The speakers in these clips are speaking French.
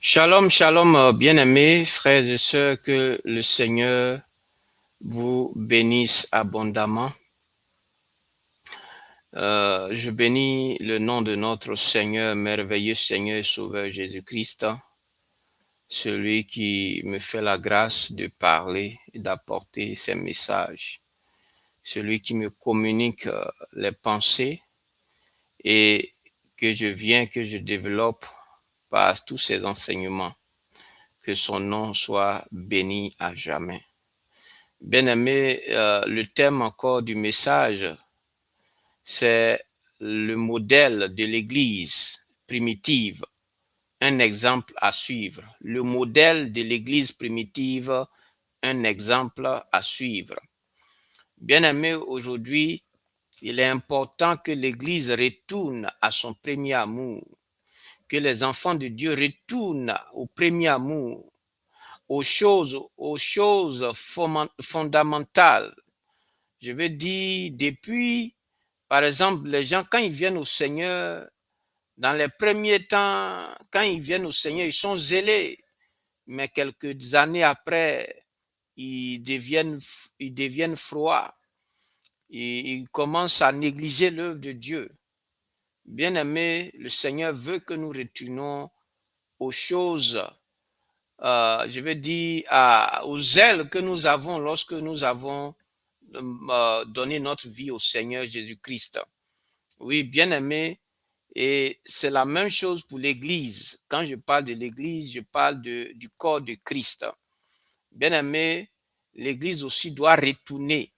Shalom, shalom, bien-aimés, frères et sœurs, que le Seigneur vous bénisse abondamment. Je bénis le nom de notre Seigneur, merveilleux Seigneur et Sauveur Jésus-Christ, celui qui me fait la grâce de parler et d'apporter ses messages, celui qui me communique les pensées et que je développe par tous ses enseignements. Que son nom soit béni à jamais. Bien-aimé, le thème encore du message, c'est le modèle de l'Église primitive, un exemple à suivre. Le modèle de l'Église primitive, un exemple à suivre. Bien-aimé, aujourd'hui, il est important que l'Église retourne à son premier amour, que les enfants de Dieu retournent au premier amour, aux choses fondamentales. Je veux dire, depuis, par exemple, les gens, quand ils viennent au Seigneur, dans les premiers temps, quand ils viennent au Seigneur, ils sont zélés. Mais quelques années après, ils deviennent froids. Ils commencent à négliger l'œuvre de Dieu. Bien-aimé, le Seigneur veut que nous retournions aux choses, je veux dire, aux ailes que nous avons lorsque nous avons donné notre vie au Seigneur Jésus-Christ. Oui, bien-aimé, et c'est la même chose pour l'Église. Quand je parle de l'Église, je parle du corps de Christ. Bien-aimé, l'Église aussi doit retourner.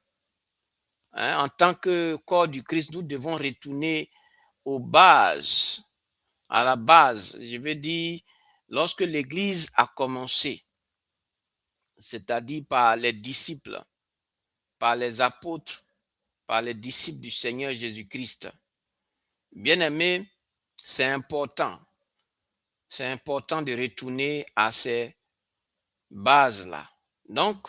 En tant que corps du Christ, nous devons retourner aux bases, à la base. Je veux dire, lorsque l'Église a commencé, c'est-à-dire par les disciples, par les apôtres, par les disciples du Seigneur Jésus-Christ. Bien-aimé, c'est important. C'est important de retourner à ces bases-là. Donc,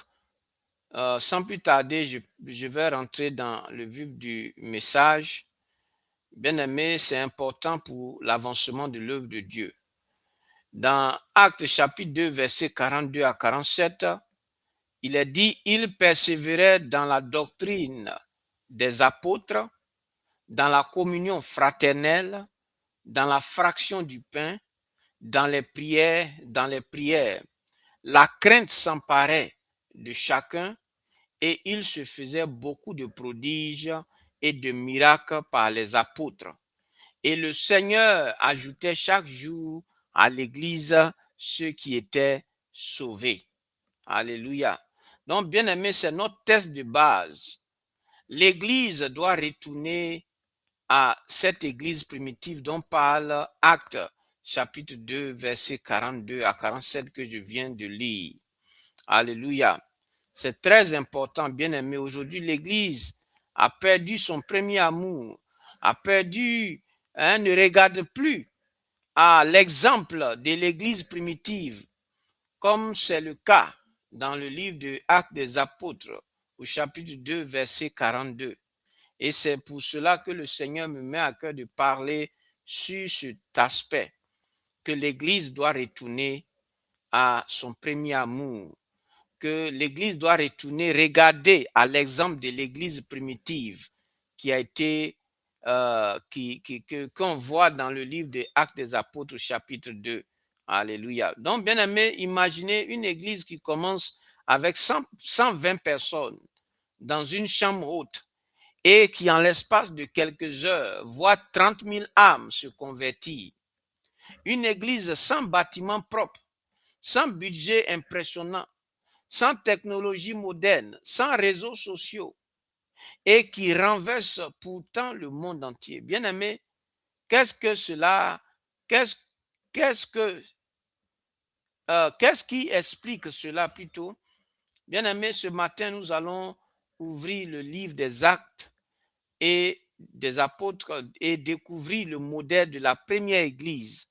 sans plus tarder, je vais rentrer dans le vif du message. Bien-aimé, c'est important pour l'avancement de l'œuvre de Dieu. Dans Actes chapitre 2, versets 42 à 47, il est dit, il persévérait dans la doctrine des apôtres, dans la communion fraternelle, dans la fraction du pain, dans les prières. La crainte s'emparait de chacun et il se faisait beaucoup de prodiges et de miracles par les apôtres. Et le Seigneur ajoutait chaque jour à l'Église ceux qui étaient sauvés. Alléluia. Donc, bien aimé, c'est notre texte de base. L'Église doit retourner à cette Église primitive dont parle Actes chapitre 2, versets 42 à 47 que je viens de lire. Alléluia. C'est très important, bien aimé. Aujourd'hui, l'Église a perdu son premier amour, a perdu, ne regarde plus à l'exemple de l'Église primitive, comme c'est le cas dans le livre de Actes des Apôtres, au chapitre 2, verset 42. Et c'est pour cela que le Seigneur me met à cœur de parler sur cet aspect, que l'Église doit retourner à son premier amour, que l'Église doit retourner, regarder à l'exemple de l'Église primitive qui a été, qu'on voit dans le livre des Actes des Apôtres, chapitre 2. Alléluia. Donc, bien aimé, imaginez une église qui commence avec 120 personnes dans une chambre haute et qui, en l'espace de quelques heures, voit 30 000 âmes se convertir. Une église sans bâtiment propre, sans budget impressionnant, sans technologie moderne, sans réseaux sociaux et qui renverse pourtant le monde entier. Bien-aimé, qu'est-ce que cela, qu'est-ce qu'est-ce que qu'est-ce qui explique cela plutôt? Bien-aimé, ce matin, nous allons ouvrir le livre des Actes et des apôtres et découvrir le modèle de la première église.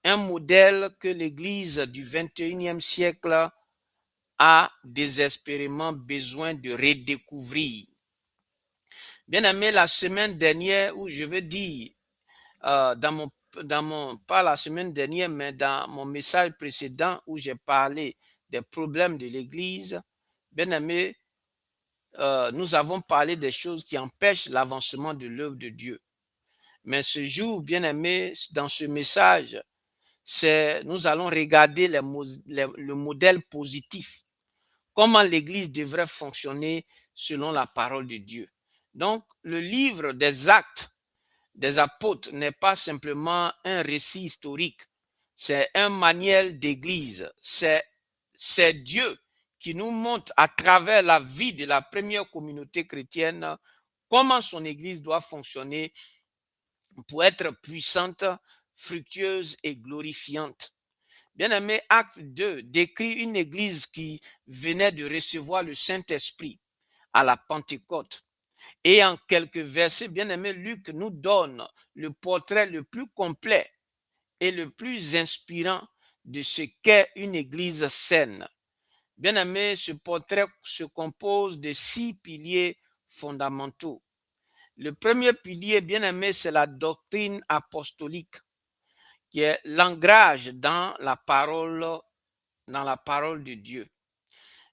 Un modèle que l'église du 21e siècle a désespérément besoin de redécouvrir. Bien aimé, la semaine dernière, où je veux dire, dans mon pas la semaine dernière, mais dans mon message précédent où j'ai parlé des problèmes de l'Église, bien aimé, nous avons parlé des choses qui empêchent l'avancement de l'œuvre de Dieu. Mais ce jour, bien aimé, dans ce message, nous allons regarder le modèle positif. Comment l'Église devrait fonctionner selon la parole de Dieu. Donc, le livre des Actes des apôtres n'est pas simplement un récit historique, c'est un manuel d'église. C'est Dieu qui nous montre à travers la vie de la première communauté chrétienne comment son église doit fonctionner pour être puissante, fructueuse et glorifiante. Bien-aimé, Acte 2 décrit une église qui venait de recevoir le Saint-Esprit à la Pentecôte. Et en quelques versets, bien-aimé, Luc nous donne le portrait le plus complet et le plus inspirant de ce qu'est une église saine. Bien-aimé, ce portrait se compose de 6 piliers fondamentaux. Le premier pilier, bien-aimé, c'est la doctrine apostolique, qui est l'ancrage dans la parole de Dieu.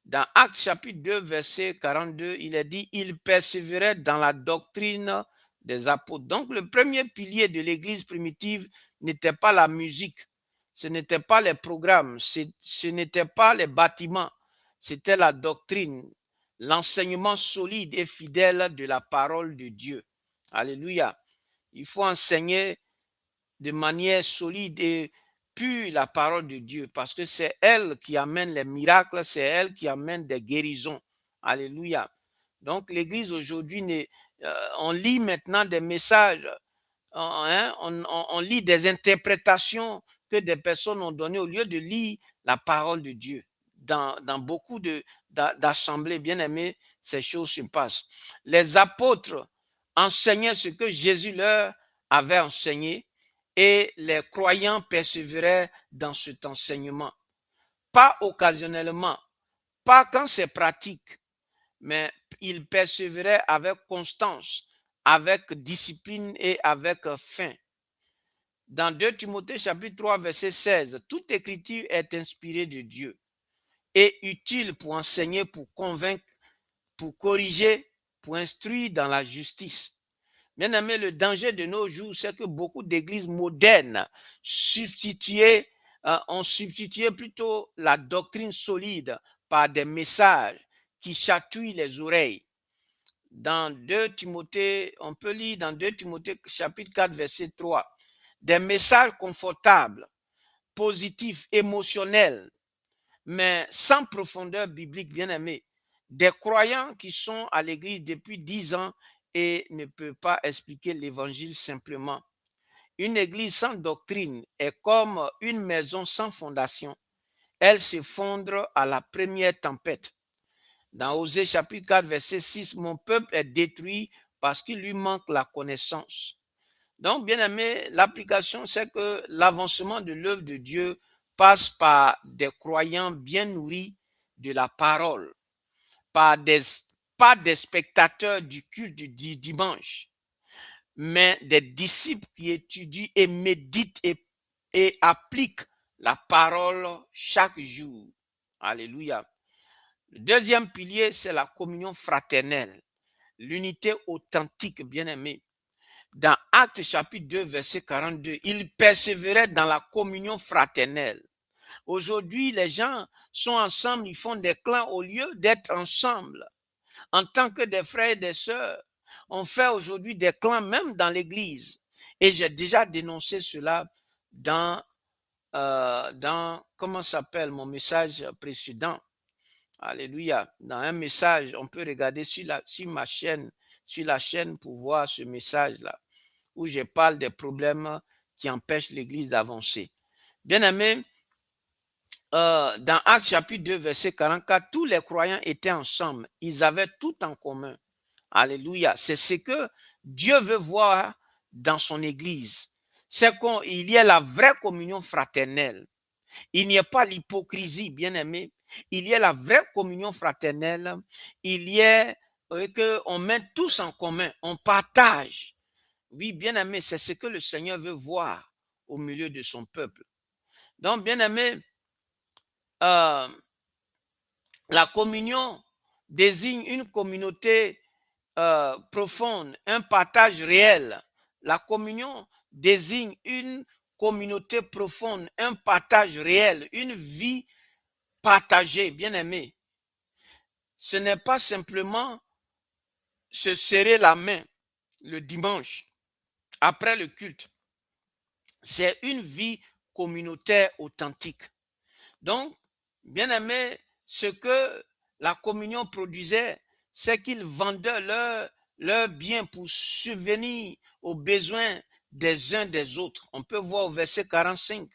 Dans Actes chapitre 2, verset 42, il est dit, il persévérait dans la doctrine des apôtres. Donc, le premier pilier de l'église primitive n'était pas la musique, ce n'était pas les programmes, ce n'était pas les bâtiments, c'était la doctrine, l'enseignement solide et fidèle de la parole de Dieu. Alléluia. Il faut enseigner de manière solide et pure la parole de Dieu parce que c'est elle qui amène les miracles, c'est elle qui amène des guérisons. Alléluia. Donc l'église aujourd'hui, on lit maintenant des messages, on lit des interprétations que des personnes ont données au lieu de lire la parole de Dieu. Dans beaucoup d'assemblées bien aimées, ces choses se passent. Les apôtres enseignaient ce que Jésus leur avait enseigné et les croyants persévéraient dans cet enseignement. Pas occasionnellement, pas quand c'est pratique, mais ils persévéraient avec constance, avec discipline et avec fin. Dans 2 Timothée chapitre 3 verset 16, toute écriture est inspirée de Dieu et utile pour enseigner, pour convaincre, pour corriger, pour instruire dans la justice. Bien-aimé, le danger de nos jours, c'est que beaucoup d'églises modernes ont substitué plutôt la doctrine solide par des messages qui chatouillent les oreilles. Dans 2 Timothée, on peut lire dans 2 Timothée chapitre 4 verset 3, des messages confortables, positifs, émotionnels, mais sans profondeur biblique, bien aimé. Des croyants qui sont à l'église depuis 10 ans et ne peuvent pas expliquer l'évangile simplement. Une église sans doctrine est comme une maison sans fondation. Elle s'effondre à la première tempête. Dans Osée chapitre 4 verset 6, mon peuple est détruit parce qu'il lui manque la connaissance. Donc, bien aimé, l'application, c'est que l'avancement de l'œuvre de Dieu passe par des croyants bien nourris de la parole, pas des spectateurs du culte du dimanche, mais des disciples qui étudient et méditent et appliquent la parole chaque jour. Alléluia. Le deuxième pilier, c'est la communion fraternelle, l'unité authentique, bien aimé. Dans Actes chapitre 2, verset 42, ils persévéraient dans la communion fraternelle. Aujourd'hui, les gens sont ensemble, ils font des clans au lieu d'être ensemble. En tant que des frères et des sœurs, on fait aujourd'hui des clans même dans l'église. Et j'ai déjà dénoncé cela dans comment s'appelle mon message précédent. Alléluia. Dans un message, on peut regarder sur ma chaîne, sur la chaîne pour voir ce message-là, où je parle des problèmes qui empêchent l'Église d'avancer. Bien-aimés, dans Actes chapitre 2, verset 44, tous les croyants étaient ensemble. Ils avaient tout en commun. Alléluia. C'est ce que Dieu veut voir dans son Église. C'est qu'il y ait la vraie communion fraternelle. Il n'y a pas l'hypocrisie, bien-aimé. Il y a la vraie communion fraternelle. Il y a qu'on met tous en commun. On partage. Oui, bien-aimé, c'est ce que le Seigneur veut voir au milieu de son peuple. Donc, bien aimé, euh, la communion désigne une communauté profonde, un partage réel. La communion désigne une communauté profonde, un partage réel, une vie partagée, bien aimé. Ce n'est pas simplement se serrer la main le dimanche après le culte. C'est une vie communautaire authentique. Donc, bien aimé, ce que la communion produisait, c'est qu'ils vendaient leurs biens pour subvenir aux besoins des uns des autres. On peut voir au verset 45.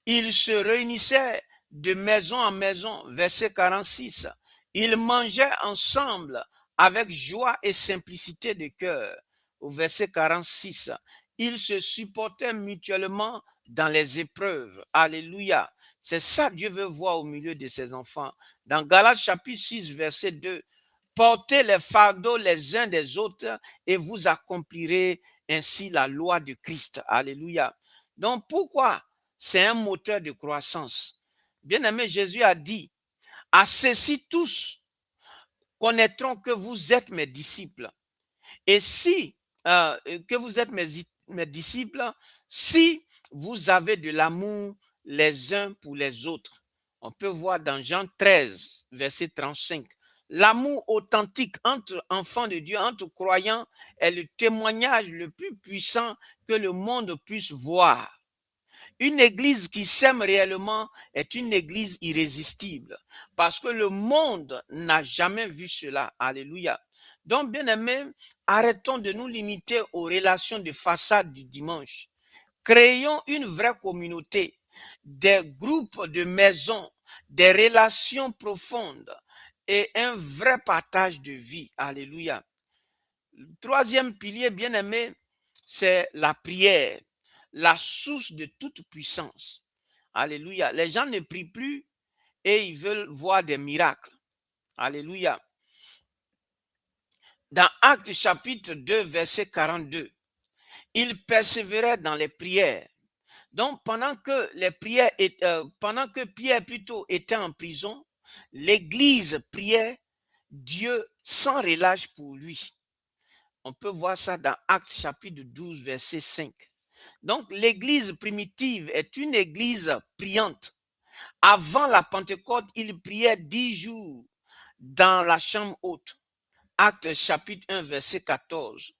Ils se réunissaient de maison en maison, verset 46. Ils mangeaient ensemble avec joie et simplicité de cœur, au verset 46. Ils se supportaient mutuellement dans les épreuves. Alléluia. C'est ça que Dieu veut voir au milieu de ses enfants. Dans Galates chapitre 6, verset 2, portez les fardeaux les uns des autres et vous accomplirez ainsi la loi de Christ. Alléluia. Donc pourquoi c'est un moteur de croissance? Bien-aimé, Jésus a dit, à ceux-ci tous connaîtront que vous êtes mes disciples. Et si, que vous êtes mes disciples, si vous avez de l'amour les uns pour les autres. On peut voir dans Jean 13, verset 35. L'amour authentique entre enfants de Dieu, entre croyants, est le témoignage le plus puissant que le monde puisse voir. Une église qui s'aime réellement est une église irrésistible parce que le monde n'a jamais vu cela. Alléluia. Donc, bien aimés, arrêtons de nous limiter aux relations de façade du dimanche. Créons une vraie communauté, des groupes de maisons, des relations profondes et un vrai partage de vie. Alléluia. Le troisième pilier, bien aimé, c'est la prière, la source de toute puissance. Alléluia. Les gens ne prient plus et ils veulent voir des miracles. Alléluia. Dans Actes chapitre 2, verset 42, ils persévéraient dans les prières. Donc, pendant que Pierre plutôt était en prison, l'Église priait Dieu sans relâche pour lui. On peut voir ça dans Actes chapitre 12, verset 5. Donc, l'église primitive est une église priante. Avant la Pentecôte, ils priaient 10 jours dans la chambre haute. Actes chapitre 1, verset 14.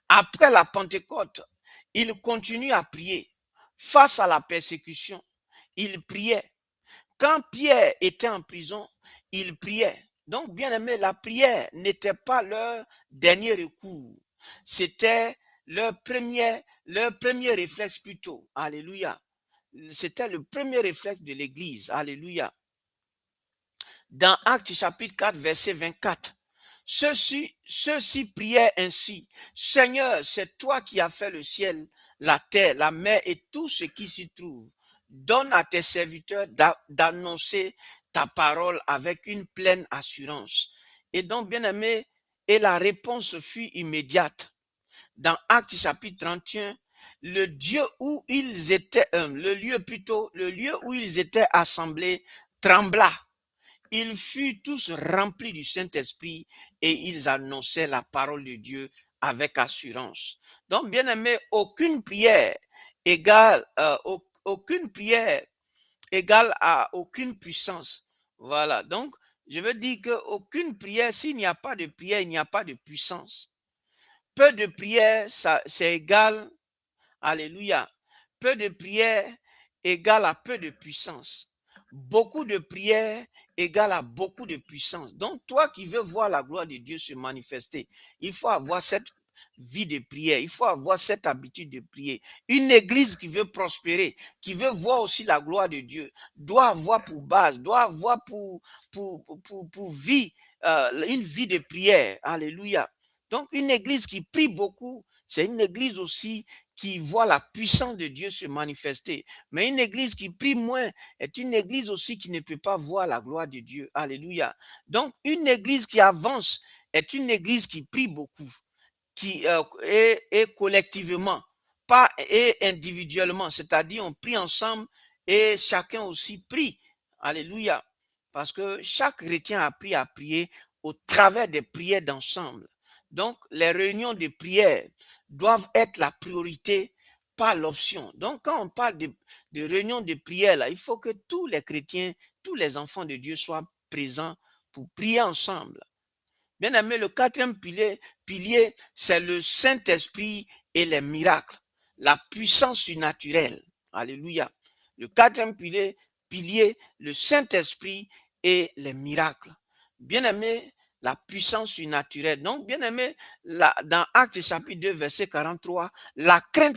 Après la Pentecôte, ils continuent à prier. Face à la persécution, ils priaient. Quand Pierre était en prison, ils priaient. Donc, bien aimé, la prière n'était pas leur dernier recours. C'était leur premier réflexe plutôt. Alléluia. C'était le premier réflexe de l'église. Alléluia. Dans Actes chapitre 4, verset 24, ceux-ci priaient ainsi. Seigneur, c'est toi qui as fait le ciel, la terre, la mer et tout ce qui s'y trouve. Donne à tes serviteurs d'annoncer ta parole avec une pleine assurance. Et donc, bien aimé, et la réponse fut immédiate. Dans Actes chapitre 31, le lieu où ils étaient assemblés trembla. Ils furent tous remplis du Saint-Esprit et ils annonçaient la parole de Dieu avec assurance. Donc, bien aimé, aucune prière égale à aucune puissance. Voilà. Donc, je veux dire qu'aucune prière, s'il n'y a pas de prière, il n'y a pas de puissance. Peu de prière, c'est égal, alléluia. Peu de prière égale à peu de puissance. Beaucoup de prière égale à beaucoup de puissance. Donc, toi qui veux voir la gloire de Dieu se manifester, il faut avoir cette vie de prière. Il faut avoir cette habitude de prier. Une église qui veut prospérer, qui veut voir aussi la gloire de Dieu, doit avoir pour base, doit avoir pour vie, une vie de prière. Alléluia. Donc, une église qui prie beaucoup, c'est une église aussi qui voit la puissance de Dieu se manifester. Mais une église qui prie moins est une église aussi qui ne peut pas voir la gloire de Dieu. Alléluia. Donc, une église qui avance est une église qui prie beaucoup, et collectivement. pas et individuellement, c'est-à-dire on prie ensemble et chacun aussi prie. Alléluia. Parce que chaque chrétien a appris à prier au travers des prières d'ensemble. Donc, les réunions de prière doivent être la priorité, pas l'option. Donc, quand on parle de réunions de prière, là, il faut que tous les chrétiens, tous les enfants de Dieu soient présents pour prier ensemble. Bien aimé, le quatrième pilier, c'est le Saint-Esprit et les miracles, la puissance surnaturelle. Alléluia. Le quatrième pilier, le Saint-Esprit et les miracles. Bien aimé, la puissance surnaturelle. Donc, bien aimé, dans Actes chapitre 2, verset 43, la crainte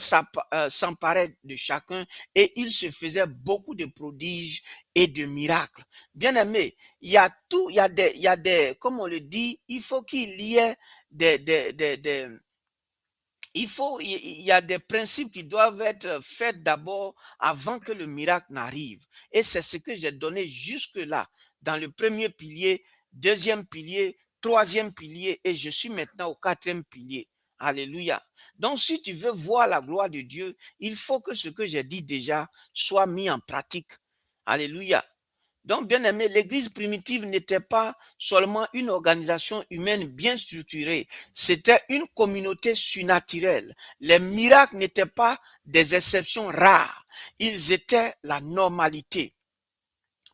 s'emparait de chacun et il se faisait beaucoup de prodiges et de miracles. Bien aimé, il y a tout, il y a des, comme on le dit, il faut qu'il y ait il y a des principes qui doivent être faits d'abord avant que le miracle n'arrive. Et c'est ce que j'ai donné jusque-là, dans le premier pilier, deuxième pilier, troisième pilier, et je suis maintenant au quatrième pilier. Alléluia. Donc, si tu veux voir la gloire de Dieu, il faut que ce que j'ai dit déjà soit mis en pratique. Alléluia. Donc, bien aimé, l'église primitive n'était pas seulement une organisation humaine bien structurée, c'était une communauté surnaturelle. Les miracles n'étaient pas des exceptions rares, ils étaient la normalité.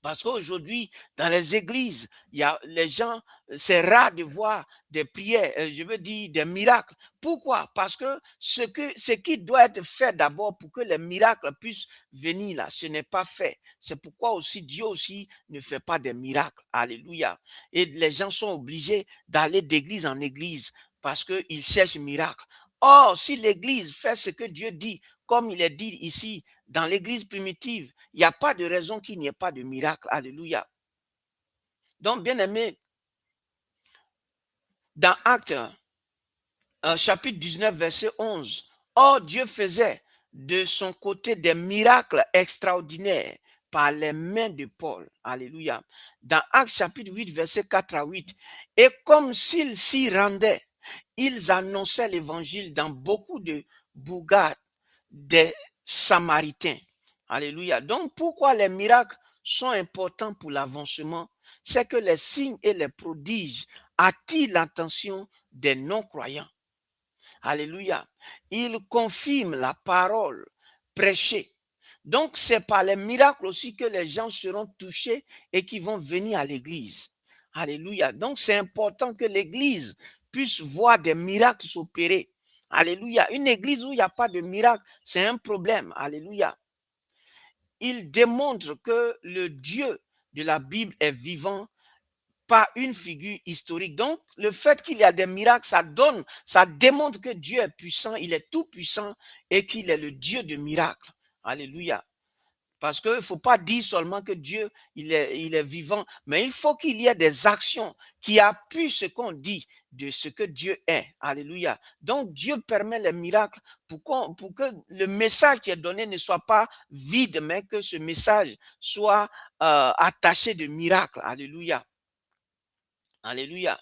Parce qu'aujourd'hui, dans les églises, il y a les gens, c'est rare de voir des prières, je veux dire des miracles. Pourquoi? Parce que ce qui doit être fait d'abord pour que les miracles puissent venir là, ce n'est pas fait. C'est pourquoi aussi Dieu aussi ne fait pas des miracles. Alléluia. Et les gens sont obligés d'aller d'église en église parce qu'ils cherchent miracle. Or, si l'église fait ce que Dieu dit, comme il est dit ici, dans l'église primitive, il n'y a pas de raison qu'il n'y ait pas de miracle. Alléluia. Donc, bien aimé, dans Actes, chapitre 19, verset 11, or Dieu faisait de son côté des miracles extraordinaires par les mains de Paul. Alléluia. Dans Actes chapitre 8, verset 4 à 8, et comme s'ils s'y rendaient, ils annonçaient l'évangile dans beaucoup de bourgades des Samaritains. Alléluia. Donc, pourquoi les miracles sont importants pour l'avancement? C'est que les signes et les prodiges attirent l'attention des non-croyants. Alléluia. Ils confirment la parole prêchée. Donc, c'est par les miracles aussi que les gens seront touchés et qui vont venir à l'église. Alléluia. Donc, c'est important que l'église puisse voir des miracles s'opérer. Alléluia. Une église où il n'y a pas de miracle, c'est un problème. Alléluia. Il démontre que le Dieu de la Bible est vivant, pas une figure historique. Donc, le fait qu'il y a des miracles, ça démontre que Dieu est puissant, il est tout puissant et qu'il est le Dieu de miracles. Alléluia. Parce qu'il ne faut pas dire seulement que Dieu, il est vivant, mais il faut qu'il y ait des actions qui appuient ce qu'on dit de ce que Dieu est. Alléluia. Donc, Dieu permet les miracles pour que le message qui est donné ne soit pas vide, mais que ce message soit attaché de miracles. Alléluia. Alléluia.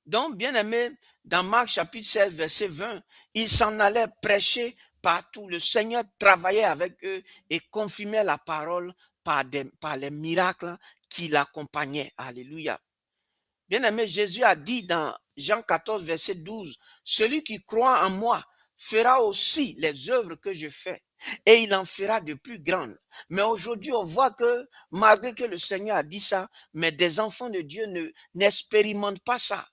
Donc, bien aimé, dans Marc chapitre 16, verset 20, ils s'en allaient prêcher partout. Le Seigneur travaillait avec eux et confirmait la parole par les miracles qui l'accompagnaient. Alléluia. Bien aimé, Jésus a dit dans Jean 14, verset 12, celui qui croit en moi fera aussi les œuvres que je fais et il en fera de plus grandes. Mais aujourd'hui, on voit que malgré que le Seigneur a dit ça, mais des enfants de Dieu n'expérimentent pas ça.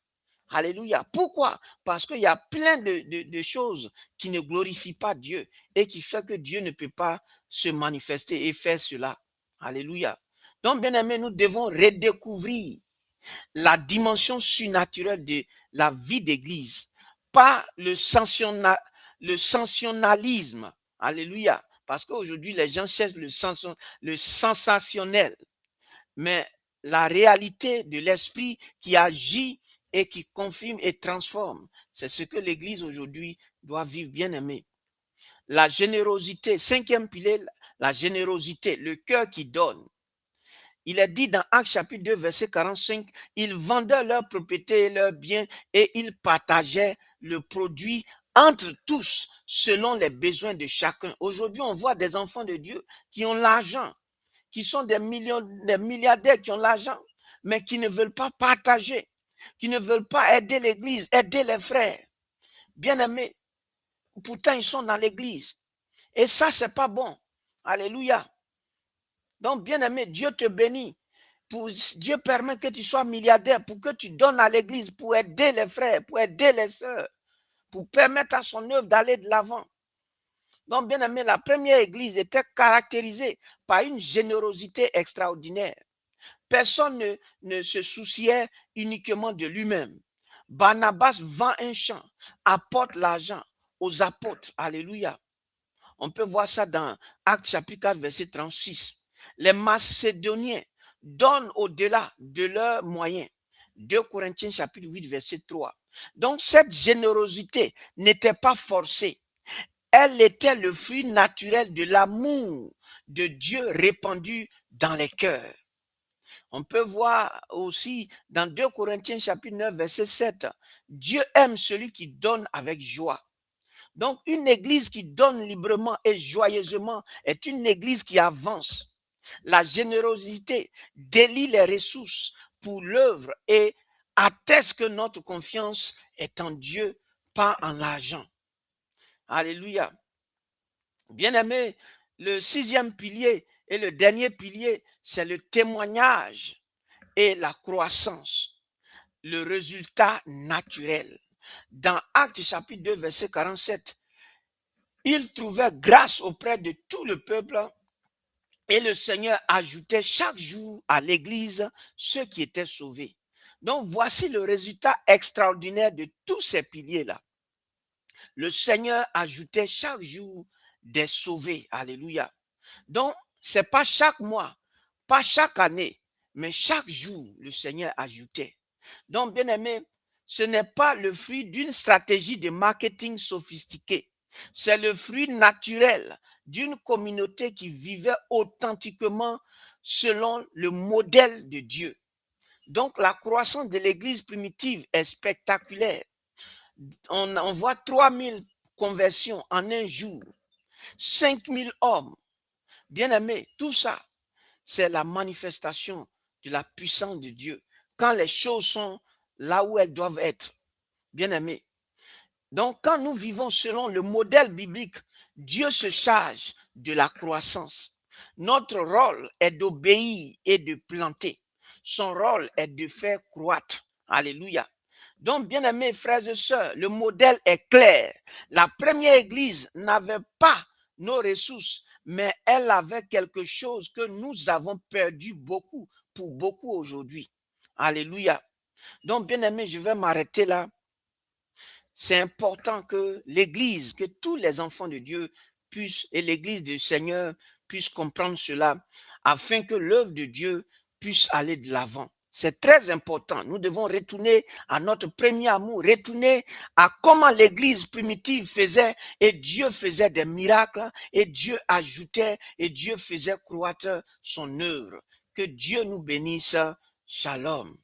Alléluia. Pourquoi? Parce qu'il y a plein de choses qui ne glorifient pas Dieu et qui fait que Dieu ne peut pas se manifester et faire cela. Alléluia. Donc, bien aimé, nous devons redécouvrir la dimension surnaturelle de la vie d'église, pas le sensationnalisme. Alléluia. Parce qu'aujourd'hui, les gens cherchent le sensationnel. Mais la réalité de l'esprit qui agit et qui confirme et transforme, c'est ce que l'église aujourd'hui doit vivre, bien aimé. La générosité, cinquième pilier, la générosité, le cœur qui donne. Il est dit dans Actes chapitre 2, verset 45, ils vendaient leurs propriétés et leurs biens et ils partageaient le produit entre tous selon les besoins de chacun. Aujourd'hui, on voit des enfants de Dieu qui ont l'argent, qui sont des milliardaires qui ont l'argent, mais qui ne veulent pas partager, qui ne veulent pas aider l'église, aider les frères. Bien-aimés, pourtant ils sont dans l'église. Et ça, c'est pas bon. Alléluia. Donc, bien-aimé, Dieu te bénit. Dieu permet que tu sois milliardaire pour que tu donnes à l'église, pour aider les frères, pour aider les sœurs, pour permettre à son œuvre d'aller de l'avant. Donc, bien aimé, la première église était caractérisée par une générosité extraordinaire. Personne ne se souciait uniquement de lui-même. Barnabas vend un champ, apporte l'argent aux apôtres. Alléluia. On peut voir ça dans Actes chapitre 4, verset 36. Les Macédoniens donnent au-delà de leurs moyens. 2 Corinthiens chapitre 8, verset 3. Donc cette générosité n'était pas forcée. Elle était le fruit naturel de l'amour de Dieu répandu dans les cœurs. On peut voir aussi dans 2 Corinthiens chapitre 9, verset 7. Dieu aime celui qui donne avec joie. Donc, une église qui donne librement et joyeusement est une église qui avance. La générosité délie les ressources pour l'œuvre et atteste que notre confiance est en Dieu, pas en l'argent. Alléluia. Bien-aimé, le 6e pilier et le dernier pilier, c'est le témoignage et la croissance, le résultat naturel. Dans Actes chapitre 2, verset 47, il trouvait grâce auprès de tout le peuple et le Seigneur ajoutait chaque jour à l'église ceux qui étaient sauvés. Donc voici le résultat extraordinaire de tous ces piliers-là. Le Seigneur ajoutait chaque jour des sauvés. Alléluia. Donc c'est pas chaque mois, pas chaque année, mais chaque jour le Seigneur ajoutait. Donc bien aimé, ce n'est pas le fruit d'une stratégie de marketing sophistiquée. C'est le fruit naturel d'une communauté qui vivait authentiquement selon le modèle de Dieu. Donc la croissance de l'église primitive est spectaculaire. On voit 3000 conversions en un jour, 5000 hommes. Bien aimés, tout ça, c'est la manifestation de la puissance de Dieu. Quand les choses sont là où elles doivent être. Bien aimés. Donc, quand nous vivons selon le modèle biblique, Dieu se charge de la croissance. Notre rôle est d'obéir et de planter. Son rôle est de faire croître. Alléluia. Donc, bien-aimés frères et sœurs, le modèle est clair. La première église n'avait pas nos ressources, mais elle avait quelque chose que nous avons perdu beaucoup pour beaucoup aujourd'hui. Alléluia. Donc, bien-aimés, je vais m'arrêter là. C'est important que l'Église, que tous les enfants de Dieu puissent, et l'Église du Seigneur puissent comprendre cela, afin que l'œuvre de Dieu puisse aller de l'avant. C'est très important. Nous devons retourner à notre premier amour, retourner à comment l'Église primitive faisait, et Dieu faisait des miracles, et Dieu ajoutait, et Dieu faisait croître son œuvre. Que Dieu nous bénisse. Shalom.